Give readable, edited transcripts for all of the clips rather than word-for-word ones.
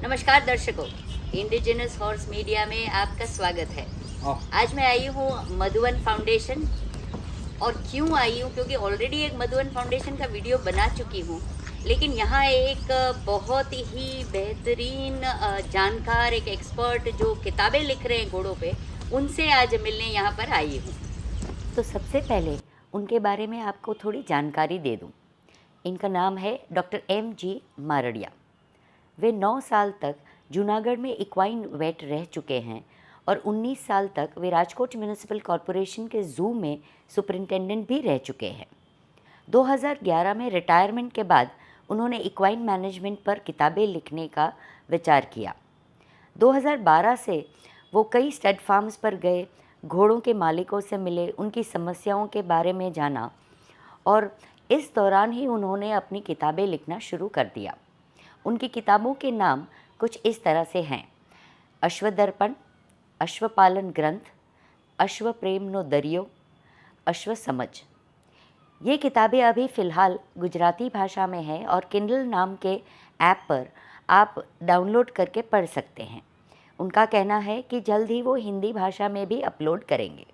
नमस्कार दर्शकों, indigenous horse media में आपका स्वागत है। आज मैं आई हूँ मधुवन फाउंडेशन। और क्यों आई हूँ, क्योंकि ऑलरेडी एक मधुवन फाउंडेशन का वीडियो बना चुकी हूँ, लेकिन यहाँ एक बहुत ही बेहतरीन जानकार, एक एक्सपर्ट जो किताबें लिख रहे हैं घोड़ों पे, उनसे आज मिलने यहाँ पर आई हूँ। तो सबसे पहले उनके बारे में आपको थोड़ी जानकारी दे दूँ। इनका नाम है डॉक्टर M.G. मारडिया। वे 9 साल तक जूनागढ़ में इक्वाइन वेट रह चुके हैं और 19 साल तक वे राजकोट म्यूनिसिपल कॉरपोरेशन के ज़ू में सुपरिंटेंडेंट भी रह चुके हैं। 2011 में रिटायरमेंट के बाद उन्होंने इक्वाइन मैनेजमेंट पर किताबें लिखने का विचार किया। 2012 से वो कई स्टड फार्म्स पर गए, घोड़ों के मालिकों से मिले, उनकी समस्याओं के बारे में जाना और इस दौरान ही उन्होंने अपनी किताबें लिखना शुरू कर दिया। उनकी किताबों के नाम कुछ इस तरह से हैं: अश्वदर्पण, अश्वपालन ग्रंथ, अश्व प्रेम नो दरियो, अश्व समझ। ये किताबें अभी फ़िलहाल गुजराती भाषा में है और किंडल नाम के ऐप पर आप डाउनलोड करके पढ़ सकते हैं। उनका कहना है कि जल्द ही वो हिंदी भाषा में भी अपलोड करेंगे।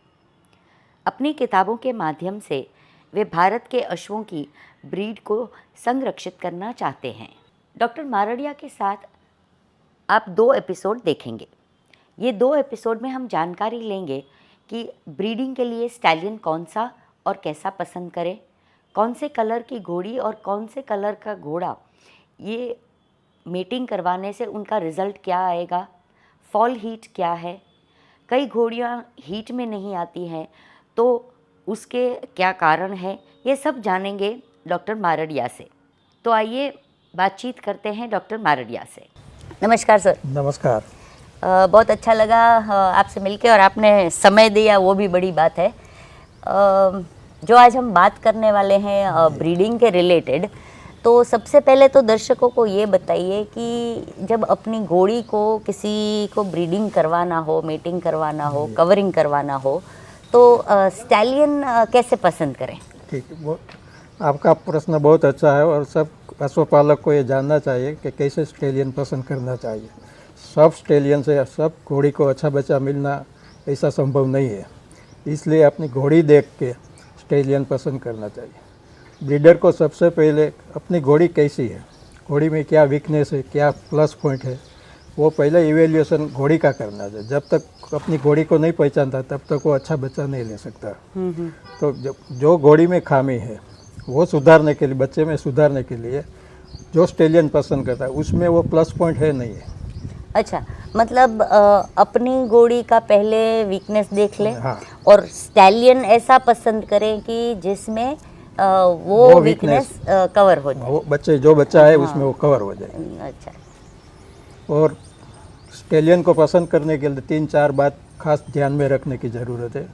अपनी किताबों के माध्यम से वे भारत के अश्वों की ब्रीड को संरक्षित करना चाहते हैं। डॉक्टर मारडिया के साथ आप 2 एपिसोड देखेंगे। ये 2 एपिसोड में हम जानकारी लेंगे कि ब्रीडिंग के लिए स्टैलियन कौन सा और कैसा पसंद करें, कौन से कलर की घोड़ी और कौन से कलर का घोड़ा ये मेटिंग करवाने से उनका रिज़ल्ट क्या आएगा, फॉल हीट क्या है। कई घोड़ियाँ हीट में नहीं आती हैं तो उसके क्या कारण है, ये सब जानेंगे डॉक्टर मारडिया से। तो आइए बातचीत करते हैं डॉक्टर मारडिया से। नमस्कार सर। नमस्कार। बहुत अच्छा लगा आपसे मिलके और आपने समय दिया, वो भी बड़ी बात है। जो आज हम बात करने वाले हैं ब्रीडिंग के रिलेटेड, तो सबसे पहले तो दर्शकों को ये बताइए कि जब अपनी घोड़ी को किसी को ब्रीडिंग करवाना हो, मेटिंग करवाना हो, कवरिंग करवाना हो, तो स्टैलियन कैसे पसंद करें? ठीक, वो आपका प्रश्न बहुत अच्छा है और सब पशुपालक को ये जानना चाहिए कि कैसे स्टेलियन पसंद करना चाहिए। सब स्टेलियन से सब घोड़ी को अच्छा बच्चा मिलना ऐसा संभव नहीं है, इसलिए अपनी घोड़ी देख के स्टेलियन पसंद करना चाहिए। ब्रीडर को सबसे पहले अपनी घोड़ी कैसी है, घोड़ी में क्या वीकनेस है, क्या प्लस पॉइंट है, वो पहले इवेल्यूएशन घोड़ी का करना चाहिए। जब तक अपनी घोड़ी को नहीं पहचानता तब तक वो अच्छा बच्चा नहीं ले सकता। तो जो घोड़ी में खामी है वो सुधारने के लिए, बच्चे में सुधारने के लिए जो स्टेलियन पसंद करता है उसमें वो प्लस पॉइंट है नहीं है। अच्छा, मतलब अपनी घोड़ी का पहले वीकनेस देख ले। हाँ। और स्टैलियन ऐसा पसंद करें कि जिसमें वो वीकनेस कवर हो जाए। वो बच्चे जो बच्चा है उसमें वो कवर हो जाए। अच्छा। और स्टेलियन को पसंद करने के लिए 3-4 बात खास ध्यान में रखने की ज़रूरत है।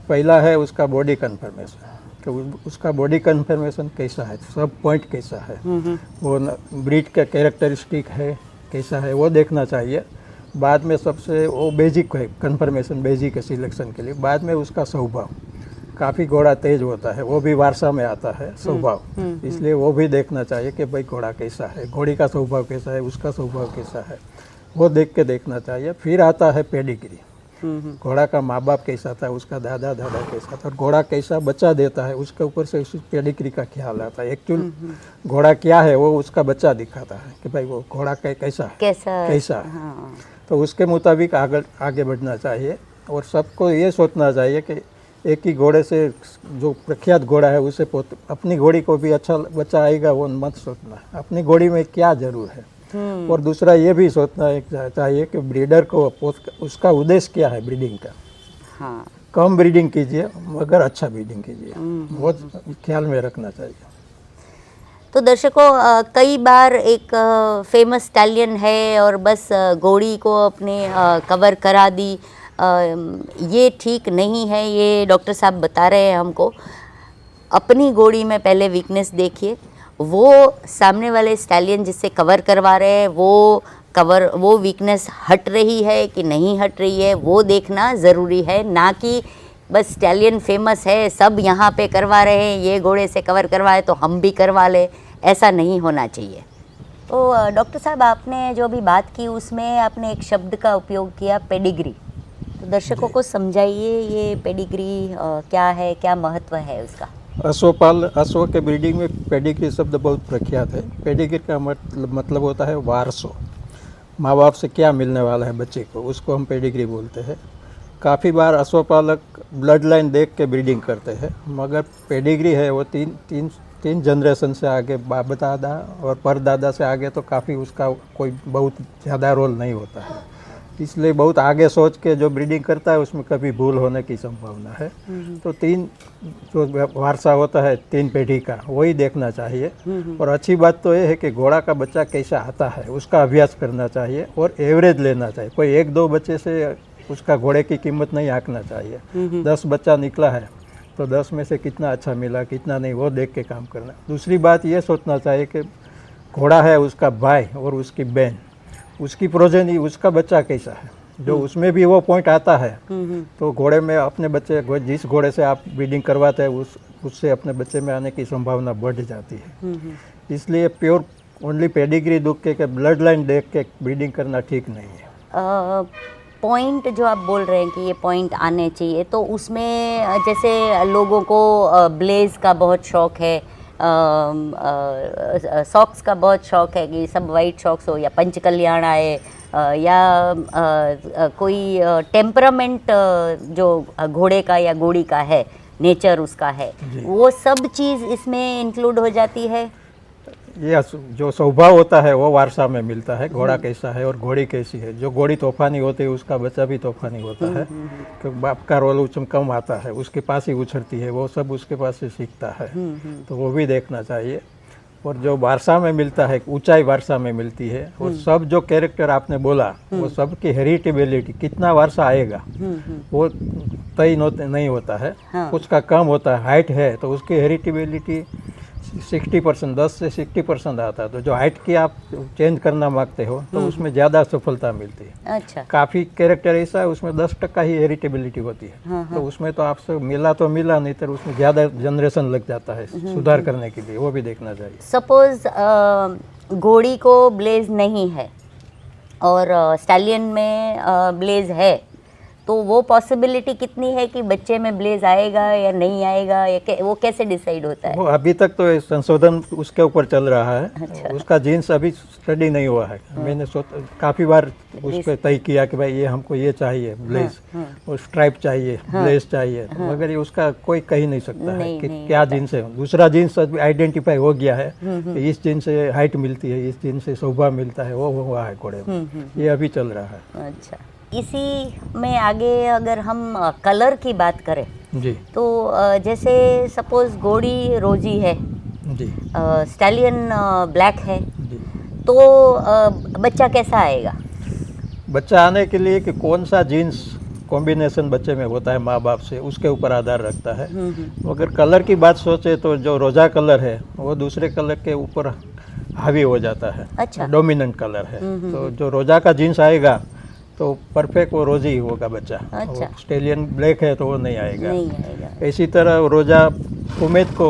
पहला है उसका बॉडी कन्फर्मेशन, तो उसका बॉडी कन्फर्मेशन कैसा है, सब पॉइंट कैसा है, वो ब्रीड का कैरेक्टरिस्टिक है कैसा है, वो देखना चाहिए। बाद में सबसे वो बेसिक है कन्फर्मेशन, बेसिक है सिलेक्शन के लिए। बाद में उसका स्वभाव, काफ़ी घोड़ा तेज होता है, वो भी वारसा में आता है स्वभाव, इसलिए वो भी देखना चाहिए कि भाई घोड़ा कैसा है, घोड़ी का स्वभाव कैसा है, उसका स्वभाव कैसा है, वो देख के देखना चाहिए। फिर आता है पेडिग्री, घोड़ा का माँ बाप कैसा था, उसका दादा दादा कैसा था, और घोड़ा कैसा बच्चा देता है, उसके ऊपर से उस पेडिग्री का ख्याल आता है। एक्चुअल घोड़ा क्या है वो उसका बच्चा दिखाता है कि भाई वो घोड़ा कैसा है। हाँ। तो उसके मुताबिक आगे बढ़ना चाहिए। और सबको ये सोचना चाहिए कि एक ही घोड़े से, जो प्रख्यात घोड़ा है उसे अपनी घोड़ी को भी अच्छा बच्चा आएगा वो मत सोचना, अपनी घोड़ी में क्या जरूर है। और दूसरा ये भी सोचना चाहिए कि ब्रीडर को उसका उद्देश्य क्या है ब्रीडिंग का। हाँ। कम ब्रीडिंग कीजिए मगर अच्छा ब्रीडिंग कीजिए, वो ख्याल में रखना चाहिए। तो दर्शकों, कई बार एक फेमस स्टैलियन है और बस घोड़ी को अपने कवर करा दी, ये ठीक नहीं है। ये डॉक्टर साहब बता रहे हैं हमको, अपनी घोड़ी में पहले वीकनेस देखिए, वो सामने वाले स्टैलियन जिससे कवर करवा रहे हैं वो वीकनेस हट रही है कि नहीं हट रही है, वो देखना ज़रूरी है। ना कि बस स्टैलियन फेमस है, सब यहाँ पे करवा रहे हैं, ये घोड़े से कवर करवाए तो हम भी करवा ले, ऐसा नहीं होना चाहिए। तो डॉक्टर साहब, आपने जो अभी बात की उसमें आपने एक शब्द का उपयोग किया, पेडिग्री। तो दर्शकों को समझाइए ये पेडिग्री क्या है, क्या महत्व है उसका। अश्व के ब्रीडिंग में पेडिग्री शब्द बहुत प्रख्यात है। पेडिग्री का मतलब होता है वारसो। माँ बाप से क्या मिलने वाला है बच्चे को, उसको हम पेडिग्री बोलते हैं। काफ़ी बार अश्वपालक ब्लड लाइन देख के ब्रीडिंग करते हैं, मगर पेडिग्री है वो तीन जनरेशन से आगे, बाप दादा और परदादा से आगे तो काफ़ी उसका कोई बहुत ज़्यादा रोल नहीं होता है। इसलिए बहुत आगे सोच के जो ब्रीडिंग करता है उसमें कभी भूल होने की संभावना है। तो तीन जो वारसा होता है 3 पीढ़ी का, वही देखना चाहिए। और अच्छी बात तो ये है कि घोड़ा का बच्चा कैसा आता है उसका अभ्यास करना चाहिए और एवरेज लेना चाहिए। कोई 1-2 बच्चे से उसका घोड़े की कीमत नहीं आंकना चाहिए। 10 बच्चा निकला है तो 10 में से कितना अच्छा मिला, कितना नहीं, वो देख के काम करना। दूसरी बात ये सोचना चाहिए कि घोड़ा है उसका भाई और उसकी बहन, उसकी प्रोजेनी, उसका बच्चा कैसा है, जो उसमें भी वो पॉइंट आता है। तो घोड़े में अपने बच्चे, जिस घोड़े से आप ब्रीडिंग करवाते हैं उससे अपने बच्चे में आने की संभावना बढ़ जाती है। इसलिए प्योर ओनली पेडिग्री दुख के ब्लड लाइन देख के ब्रीडिंग करना ठीक नहीं है। पॉइंट जो आप बोल रहे हैं कि ये पॉइंट आने चाहिए, तो उसमें जैसे लोगों को ब्लेज का बहुत शौक है, सॉक्स का बहुत शौक है कि सब वाइट सॉक्स हो, या पंचकल्याण आए, या कोई टेम्परामेंट जो घोड़े का या घोड़ी का है, नेचर उसका है, वो सब चीज़ इसमें इंक्लूड हो जाती है। ये जो स्वभाव होता है वो वारसा में मिलता है। घोड़ा कैसा है और घोड़ी कैसी है। जो घोड़ी तूफानी होती है उसका बच्चा भी तूफानी होता है, क्योंकि बाप का रोल उसमें कम आता है, उसके पास ही उछड़ती है, वो सब उसके पास से सीखता है। तो वो भी देखना चाहिए। और जो वारसा में मिलता है, ऊंचाई वारसा में मिलती है, और सब जो कैरेक्टर आपने बोला वो सब की हेरिटेबिलिटी, कितना वारसा आएगा वो तय नहीं होता है। कुछ का कम होता है, हाइट है तो उसकी हेरिटेबिलिटी 60%, 10 से 60% आता है। तो जो हाइट की आप चेंज करना मांगते हो तो उसमें ज़्यादा सफलता मिलती है। अच्छा। काफ़ी कैरेक्टर ऐसा है उसमें 10% ही हेरिटेबिलिटी होती है। तो उसमें तो आपसे मिला तो मिला, नहीं तो उसमें ज़्यादा जनरेशन लग जाता है सुधार करने के लिए, वो भी देखना चाहिए। सपोज घोड़ी को ब्लेज नहीं है और स्टैलियन में ब्लेज है, तो वो पॉसिबिलिटी कितनी है कि बच्चे में ब्लेज आएगा या नहीं आएगा, या वो कैसे डिसाइड होता है? वो अभी तक तो संशोधन उसके ऊपर चल रहा है। अच्छा। उसका जीन्स अभी स्टडी नहीं हुआ है। मैंने काफ़ी बार उस पर तय किया कि भाई ये हमको ये चाहिए ब्लेज, और स्ट्राइप चाहिए, ब्लेज चाहिए, मगर ये उसका कोई कह नहीं सकता है कि क्या जीन्स है। दूसरा जीन्स आइडेंटिफाई हो गया है कि इस जीन्स से हाइट मिलती है, इस जीन्स से स्वभाव मिलता है, वो हुआ है घोड़े में। ये अभी चल रहा है। अच्छा। इसी में आगे अगर हम कलर की बात करें जी, तो जैसे सपोज घोड़ी रोजी है जी, स्टैलियन ब्लैक है, जी। तो बच्चा कैसा आएगा? बच्चा आने के लिए कि कौन सा जीन्स कॉम्बिनेशन बच्चे में होता है माँ बाप से, उसके ऊपर आधार रखता है। अगर कलर की बात सोचे तो जो रोजा कलर है वो दूसरे कलर के ऊपर हावी हो जाता है। अच्छा। डोमिनेंट कलर है। तो जो रोजा का जीन्स आएगा तो परफेक्ट वो रोजी ही होगा बच्चा। अच्छा। स्टेलियन ब्लैक है तो वो नहीं आएगा। नहीं आएगा। इसी तरह रोजा कुमेत को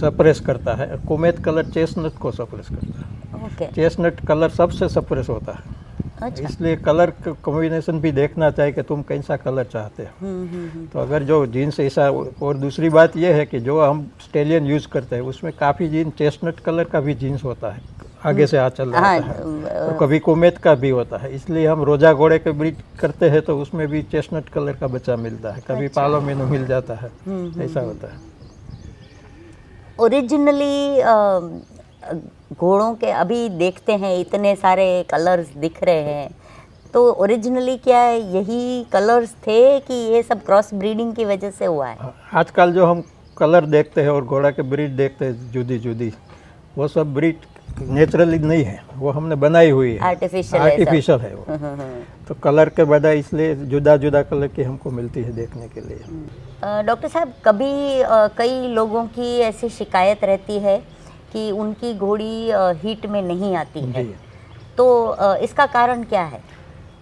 सप्रेस करता है, कुमेत कलर चेस्टनट को सप्रेस करता है। ओके। चेस्टनट कलर सबसे सप्रेस होता है। अच्छा। इसलिए कलर कॉम्बिनेशन भी देखना चाहिए कि तुम कैसा कलर चाहते हो। तो अगर जो जीन्स ऐसा, और दूसरी बात यह है कि जो हम स्टेलियन यूज़ करते हैं उसमें काफ़ी जीन्स चेस्टनट कलर का भी जीन्स होता है, आगे से चल रहा है, और कभी कुमेत का भी होता है। इसलिए हम रोजा घोड़े के ब्रीड करते हैं तो उसमें भी चेस्टनट कलर का बच्चा मिलता है, कभी पालो मेनू मिल जाता है, ऐसा होता है। ओरिजिनली घोड़ों के अभी देखते हैं इतने सारे कलर्स दिख रहे हैं, तो ओरिजिनली क्या है यही कलर्स थे कि ये सब क्रॉस ब्रीडिंग की वजह से हुआ है? आजकल जो हम कलर देखते हैं और घोड़ा के ब्रीड देखते हैं जुदी जुदी, वो सब ब्रीड नेचुरली नहीं है, वो हमने बनाई हुई है, आर्टिफिशियल है वो। तो कलर के बजाय इसलिए जुदा जुदा कलर की हमको मिलती है देखने के लिए। डॉक्टर साहब, कभी कई लोगों की ऐसी शिकायत रहती है कि उनकी घोड़ी हीट में नहीं आती है, तो इसका कारण क्या है?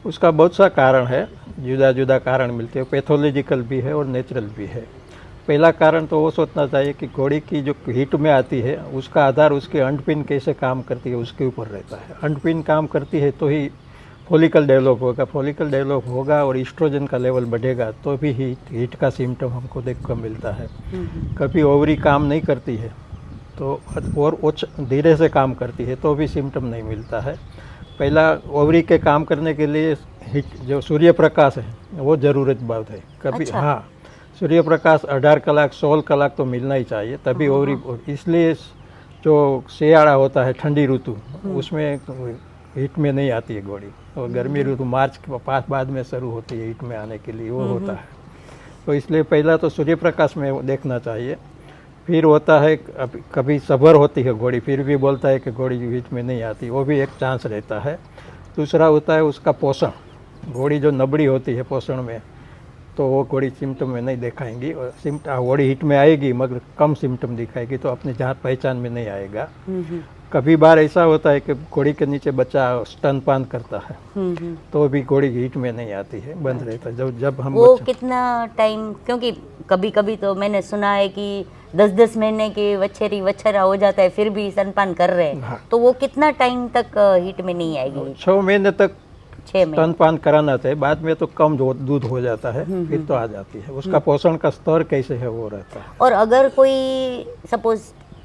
उसका बहुत सा कारण है, जुदा जुदा कारण मिलते हैं, पैथोलॉजिकल भी है और नेचुरल भी है। पहला कारण तो वो सोचना चाहिए कि घोड़ी की जो हीट में आती है उसका आधार उसकी अंडपिन कैसे काम करती है उसके ऊपर रहता है। अंडपिन काम करती है तो ही फॉलिकल डेवलप होगा, फॉलिकल डेवलप होगा और ईस्ट्रोजन का लेवल बढ़ेगा तो भी हीट का सिम्टम हमको देखने को मिलता है। कभी ओवरी काम नहीं करती है तो और धीरे से काम करती है तो भी सिम्टम नहीं मिलता है। पहला ओवरी के काम करने के लिए हीट जो सूर्य प्रकाश है वो ज़रूरत बात है। कभी अच्छा। हाँ, सूर्य प्रकाश 18 कलाक 16 कलाक तो मिलना ही चाहिए तभी ओवरी। इसलिए जो शियाड़ा होता है ठंडी ऋतु उसमें हीट में नहीं आती है घोड़ी, और गर्मी ऋतु मार्च के पास बाद में शुरू होती है हीट में आने के लिए, वो होता है। तो इसलिए पहला तो सूर्य प्रकाश में देखना चाहिए। फिर होता है कभी सबर होती है घोड़ी फिर भी बोलता है कि घोड़ी हीट में नहीं आती, वो भी एक चांस रहता है। दूसरा होता है उसका पोषण, घोड़ी जो नबड़ी होती है पोषण में तो वो घोड़ी सिम्टम में नहीं दिखाएंगी, और घोड़ी हीट में आएगी मगर कम सिम्टम दिखाएगी तो अपनी जात पहचान में नहीं आएगा। कभी बार ऐसा होता है कि घोड़ी के नीचे बच्चा स्तनपान करता है तो भी घोड़ी हीट में नहीं आती है, बंद रहता है। जब हम वो कितना टाइम, क्योंकि कभी कभी तो मैंने सुना है कि 10-10 महीने के वछरा हो जाता है फिर भी स्तनपान कर रहे हैं। हाँ। तो वो कितना टाइम तक हीट में नहीं आएगी? 6 महीने तक 6 महीने स्तनपान कराना चाहिए, बाद में तो कम दूध हो जाता है फिर तो आ जाती है। उसका पोषण का स्तर कैसे है वो रहता है। और अगर कोई सपोज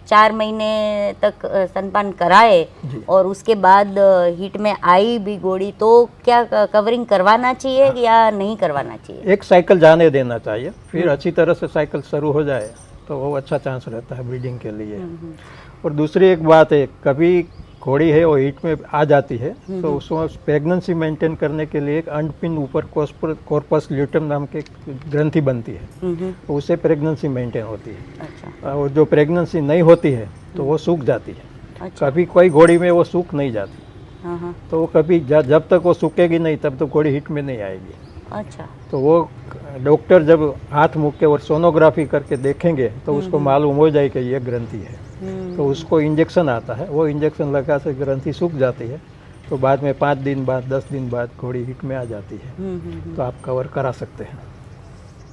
4 महीने तक स्तनपान कराए और उसके बाद हीट में आई भी घोड़ी तो क्या कवरिंग करवाना चाहिए या नहीं करवाना चाहिए? एक साइकिल जाने देना चाहिए, फिर अच्छी तरह से साइकिल शुरू हो जाए तो वो अच्छा चांस रहता है ब्रीडिंग के लिए। और दूसरी एक बात है, कभी घोड़ी है वो हीट में आ जाती है तो उसमें प्रेगनेंसी मेंटेन करने के लिए एक अंडपिन ऊपर कॉर्पस ल्यूटेम नाम की ग्रंथि बनती है, तो उससे प्रेगनेंसी मेंटेन होती है। अच्छा। और जो प्रेगनेंसी नहीं होती है तो वो सूख जाती है। अच्छा। कभी कोई घोड़ी में वो सूख नहीं जाती, हाँ। तो वो कभी जब तक वो सूखेगी नहीं तब तक घोड़ी हीट में नहीं आएगी। अच्छा। तो वो डॉक्टर जब हाथ मुँह के और सोनोग्राफी करके देखेंगे तो उसको मालूम हो जाए कि ये ग्रंथि है, तो उसको इंजेक्शन आता है, वो इंजेक्शन लगा से ग्रंथि सूख जाती है तो बाद में 5 दिन बाद 10 दिन बाद घोड़ी हीट में आ जाती है। तो आप कवर करा सकते हैं।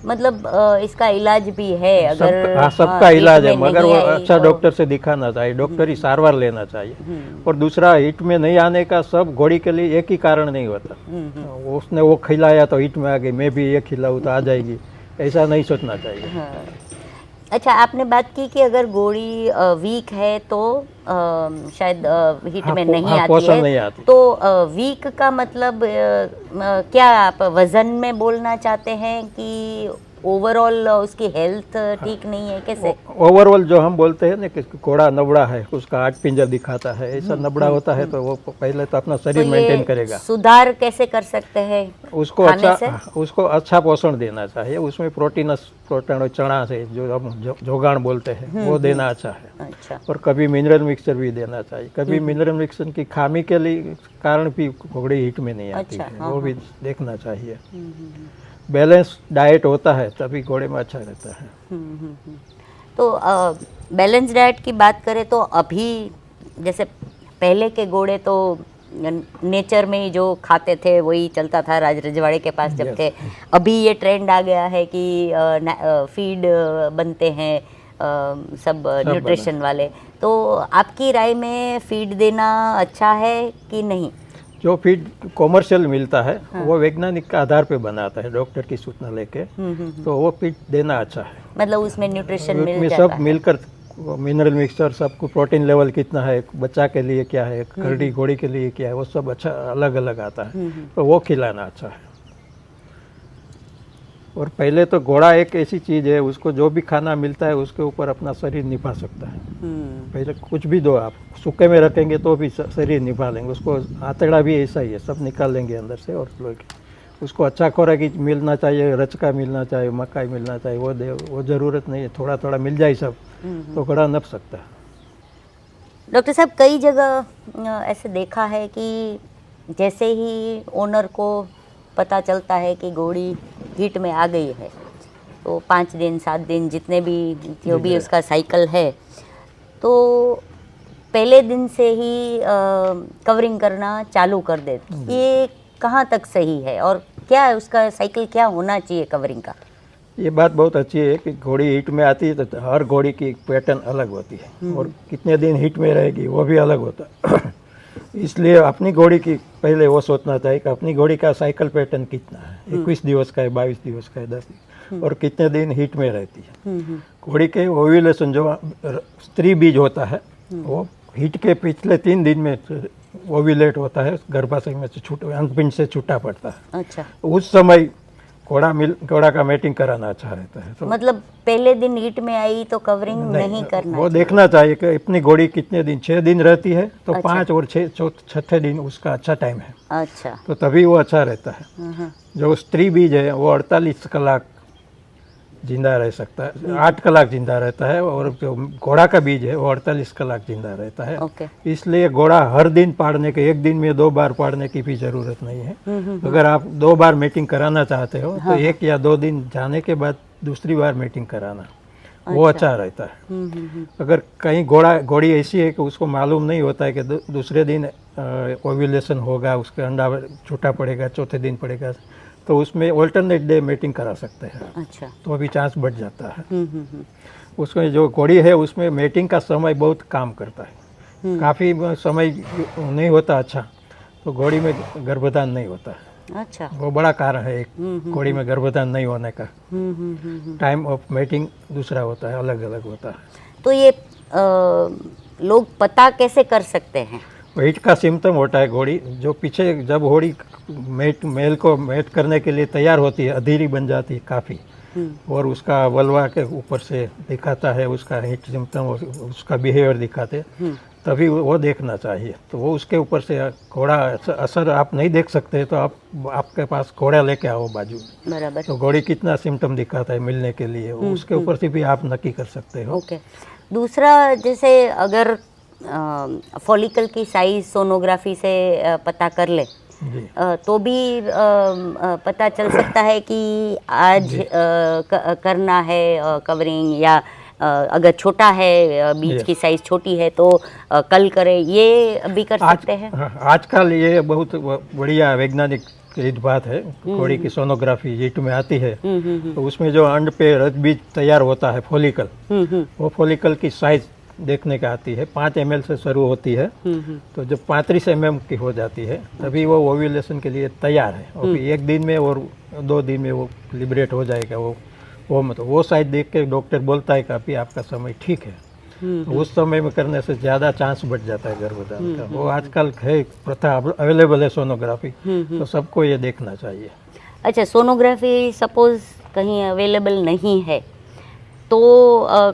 मतलब इसका इलाज भी है अगर सबका इलाज है, मगर वो अच्छा डॉक्टर से दिखाना चाहिए, डॉक्टरी सारवार लेना चाहिए। और दूसरा हीट में नहीं आने का सब घोड़ी के लिए एक ही कारण नहीं होता, उसने वो खिलाया तो हीट में आ गई, मैं भी ये खिलाऊँ तो आ जाएगी, ऐसा नहीं सोचना चाहिए। हाँ। अच्छा, आपने बात की कि अगर घोड़ी वीक है तो शायद हीट में नहीं आती है, नहीं आती। तो वीक का मतलब क्या आप वजन में बोलना चाहते हैं कि ओवरऑल उसकी हेल्थ ठीक नहीं है, कैसे? ओवरऑल जो हम बोलते हैं ना कि घोड़ा नबड़ा है, उसका 8 पिंजर दिखाता है, ऐसा नबड़ा होता है तो वो पहले तो अपना शरीर तो मेंटेन करेगा। सुधार कैसे कर सकते हैं? उसको अच्छा पोषण देना चाहिए, उसमें प्रोटीन चना से जो हम जोगान बोलते हैं वो देना अच्छा है। अच्छा। और कभी मिनरल मिक्सचर भी देना चाहिए। कभी मिनरल मिक्सचर की खामी के लिए कारण भी घोड़ी हीट में नहीं आती है, वो भी देखना चाहिए। बैलेंस डाइट होता है तभी घोड़े में अच्छा रहता है। तो बैलेंस डाइट की बात करें तो अभी जैसे पहले के घोड़े तो नेचर में ही जो खाते थे वही चलता था, राज रजवाड़े के पास जब थे। अभी ये ट्रेंड आ गया है कि फीड बनते हैं सब न्यूट्रिशन वाले, तो आपकी राय में फीड देना अच्छा है कि नहीं? जो फीड कॉमर्शियल मिलता है वो वैज्ञानिक के आधार पे बनाता है, डॉक्टर की सूचना लेके, तो वो फीड देना अच्छा है। मतलब उसमें न्यूट्रिशन मिल जाता सब है, मिलकर मिनरल मिक्सचर, सबको प्रोटीन लेवल कितना है, बच्चा के लिए क्या है, खरड़ी घोड़ी के लिए क्या है, वो सब अच्छा अलग अलग आता है, तो वो खिलाना अच्छा है। और पहले तो घोड़ा एक ऐसी चीज़ है, उसको जो भी खाना मिलता है उसके ऊपर अपना शरीर निभा सकता है। पहले कुछ भी दो आप, सूखे में रखेंगे तो भी शरीर निभा लेंगे। उसको आंतड़ा भी ऐसा ही है, सब निकाल लेंगे अंदर से। और उसको अच्छा खुराक मिलना चाहिए, रचका मिलना चाहिए, मकाई मिलना चाहिए, वो दे, वो ज़रूरत नहीं है, थोड़ा थोड़ा मिल जाए सब तो घोड़ा नप सकता है। डॉक्टर साहब, कई जगह ऐसे देखा है कि जैसे ही ओनर को पता चलता है कि घोड़ी हीट में आ गई है तो 5 दिन 7 दिन जितने भी जो भी उसका साइकिल है, तो पहले दिन से ही कवरिंग करना चालू कर दे। ये कहाँ तक सही है और क्या उसका साइकिल क्या होना चाहिए कवरिंग का? ये बात बहुत अच्छी है कि घोड़ी हीट में आती है तो हर घोड़ी की पैटर्न अलग होती है और कितने दिन हीट में रहेगी वो भी अलग होता है। इसलिए अपनी घोड़ी की पहले वो सोचना चाहिए कि अपनी घोड़ी का साइकिल पैटर्न कितना है, 21 दिवस का है, 22 दिवस का है, 10 दिन और कितने दिन हीट में रहती है। घोड़ी के ओव्यूलेशन जो स्त्री बीज होता है वो हीट के पिछले 3 दिन में ओव्यूलेट होता है, गर्भाशय में से अंतपिंड से छूटा पड़ता है। अच्छा, उस समय घोड़ा का मेटिंग कराना अच्छा रहता है। तो मतलब पहले दिन हीट में आई तो कवरिंग नहीं करना वो चाहिए। देखना चाहिए कि अपनी घोड़ी कितने दिन, 6 दिन रहती है तो अच्छा। 5 और 6 छठे दिन उसका अच्छा टाइम है, अच्छा, तो तभी वो अच्छा रहता है। जो स्त्री बीज है वो 48 कलाक जिंदा रह सकता है, 8 कलाक जिंदा रहता है और जो घोड़ा का बीज है वो 48 कलाक जिंदा रहता है। ओके। इसलिए घोड़ा हर दिन पाड़ने के, एक दिन में 2 बार पाड़ने की भी जरूरत नहीं है। अगर आप 2 बार मीटिंग कराना चाहते हो तो 1 या 2 दिन जाने के बाद दूसरी बार मीटिंग कराना, वो अच्छा रहता है। अगर कहीं घोड़ी ऐसी है कि उसको मालूम नहीं होता है कि दूसरे दिन ओव्यूलेशन होगा, उसके अंडा छूटा पड़ेगा, चौथे दिन पड़ेगा, तो उसमें ऑल्टरनेट डे मीटिंग करा सकते हैं। अच्छा। तो अभी चांस बढ़ जाता है। उसमें जो घोड़ी है उसमें मीटिंग का समय बहुत काम करता है, काफ़ी समय नहीं होता अच्छा, तो घोड़ी में गर्भधान नहीं होता है। अच्छा। वो बड़ा कारण है एक घोड़ी में गर्भधान नहीं होने का। टाइम ऑफ मीटिंग दूसरा होता है, अलग अलग होता है। तो ये लोग पता कैसे कर सकते हैं? हीट का सिम्टम होता है घोड़ी जो पीछे, जब घोड़ी मेल को मेट करने के लिए तैयार होती है, अधीरी बन जाती है काफ़ी, और उसका वल्वा के ऊपर से दिखाता है उसका हीट सिम्टम, उसका बिहेवियर दिखाते, तभी वो देखना चाहिए। तो वो उसके ऊपर से घोड़ा असर आप नहीं देख सकते, तो आपके पास घोड़ा लेके आओ बाजू, बराबर। तो घोड़ी कितना सिम्टम दिखाता है मिलने के लिए, उसके ऊपर से भी आप नक्की कर सकते हो। ओके। दूसरा, जैसे अगर फॉलिकल की साइज सोनोग्राफी से पता कर ले तो भी पता चल सकता है कि आज करना है कवरिंग, या अगर छोटा है, बीज की साइज छोटी है तो कल करे, ये भी कर सकते हैं। आजकल ये बहुत बढ़िया वैज्ञानिक बात है, घोड़ी की सोनोग्राफी हीट में आती है, तो उसमें जो अंड पे रक्त बीज तैयार होता है फॉलिकल, वो फॉलिकल की साइज देखने का आती है। 5 ml से शुरू होती है, तो जब 35 mm की हो जाती है तभी वो ओव्यूलेशन के लिए तैयार है, और 1 दिन में और 2 दिन में वो लिबरेट हो जाएगा। वो मतलब वो साइज देख के डॉक्टर बोलता है कि अभी आपका समय ठीक है, तो उस समय में करने से ज़्यादा चांस बढ़ जाता है गर्भधान का। वो आजकल है प्रथा अवेलेबल है सोनोग्राफी, तो सबको ये देखना चाहिए। अच्छा, सोनोग्राफी सपोज कहीं अवेलेबल नहीं है तो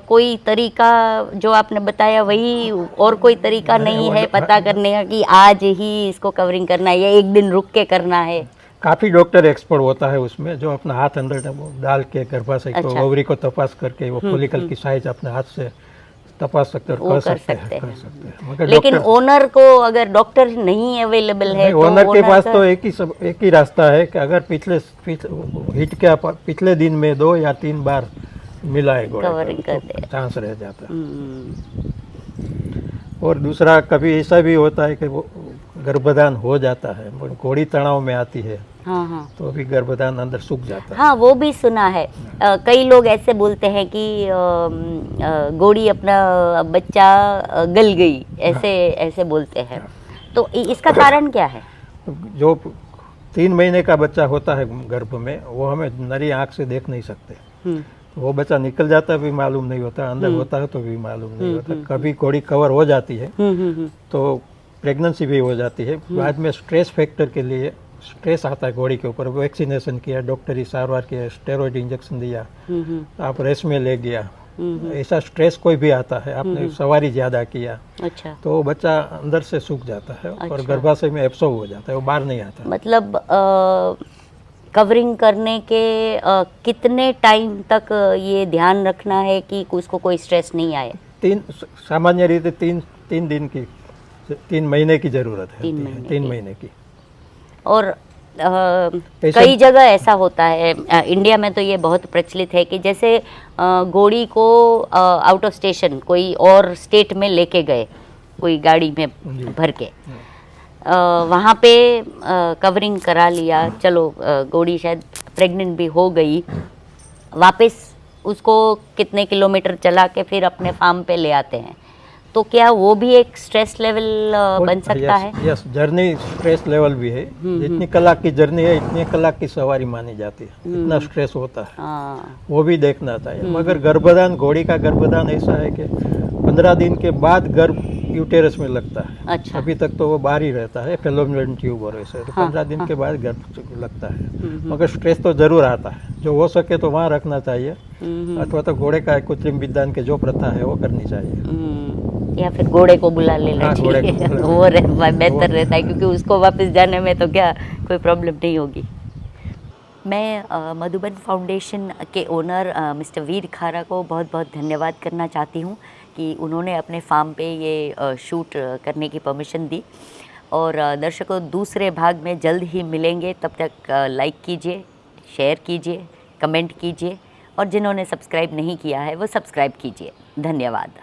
कोई तरीका जो आपने बताया वही, और कोई तरीका नहीं है पता करने का कि आज ही इसको कवरिंग करना है या 1 दिन रुक के करना है? काफ़ी डॉक्टर एक्सपर्ट होता है उसमें, जो अपना हाथ अंदर डाल के गर्भाशय को, ओवरी को तपास करके वो फॉलिकल की साइज अपने हाथ से तपास सकते हैं, कर सकते हैं। लेकिन ओनर को अगर डॉक्टर नहीं अवेलेबल है तो ओनर के पास तो एक ही रास्ता है कि अगर हीट के पिछले दिन में 2 या 3 बार मिला है घोड़ा, तो चांस रह जाता है। और दूसरा, कभी ऐसा भी होता है कि वो गर्भधान हो जाता है, घोड़ी तनाव में आती है, तो अभी गर्भधान अंदर सूख जाता है। हाँ, वो भी सुना है। कई लोग ऐसे बोलते हैं कि घोड़ी अपना बच्चा गल गई, ऐसे बोलते हैं, तो इसका कारण क्या है? जो 3 महीने का बच्चा होता है गर्भ में, वो हमें नरी आँख से देख नहीं सकते, वो बच्चा निकल जाता है भी मालूम नहीं होता, अंदर होता है तो भी मालूम नहीं होता। कभी घोड़ी कवर हो जाती है तो प्रेगनेंसी भी हो जाती है। बाद में स्ट्रेस फैक्टर के लिए स्ट्रेस आता है घोड़ी के ऊपर, वैक्सीनेशन किया, डॉक्टरी सारवार किया, स्टेरॉइड इंजेक्शन दिया, आप रेस में ले गया, ऐसा स्ट्रेस कोई भी आता है, आपने सवारी ज़्यादा किया, अच्छा, तो बच्चा अंदर से सूख जाता है और गर्भाशय में एब्सॉर्ब हो जाता है, वो बाहर नहीं आता। मतलब कवरिंग करने के कितने टाइम तक ये ध्यान रखना है कि उसको कोई स्ट्रेस नहीं आए? सामान्य रीति 3 दिन की, 3 महीने की जरूरत है, 3 महीने की। और कई जगह ऐसा होता है, इंडिया में तो ये बहुत प्रचलित है कि जैसे घोड़ी को आउट ऑफ स्टेशन कोई और स्टेट में लेके गए, कोई गाड़ी में भर के, वहाँ पे कवरिंग करा लिया, चलो घोड़ी शायद प्रेग्नेंट भी हो गई, वापस उसको कितने किलोमीटर चला के फिर अपने फार्म पे ले आते हैं, तो क्या वो भी एक स्ट्रेस लेवल बन सकता है? यस, जर्नी स्ट्रेस लेवल भी है। जितनी कलाक की जर्नी है इतनी कलाक की सवारी मानी जाती है, इतना स्ट्रेस होता है, हाँ। वो भी देखना चाहिए। मगर गर्भधान, घोड़ी का गर्भधान ऐसा है कि 15 दिन के बाद गर्भ यूटेरस में लगता है। अच्छा। अभी तक तो वो बाहर ही रहता है, फेलोपियन ट्यूब और ऐसे, तो हाँ, 15 दिन के बाद गर्भ लगता है। मगर स्ट्रेस तो जरूर आता है, जो हो सके तो वहाँ रखना चाहिए, अथवा तो घोड़े का कृत्रिम विधान के जो प्रथा है वो करनी चाहिए। या फिर घोड़े को बुला लेना हाँ, घोड़े चाहिए, को बुला वो बेहतर रहता है, क्योंकि उसको वापस जाने में तो क्या कोई प्रॉब्लम नहीं होगी। मैं मधुबन फाउंडेशन के ओनर मिस्टर वीर खारा को बहुत बहुत धन्यवाद करना चाहती हूँ कि उन्होंने अपने फार्म पे ये शूट करने की परमिशन दी। और दर्शकों, दूसरे भाग में जल्द ही मिलेंगे, तब तक लाइक कीजिए, शेयर कीजिए, कमेंट कीजिए, और जिन्होंने सब्सक्राइब नहीं किया है वो सब्सक्राइब कीजिए। धन्यवाद।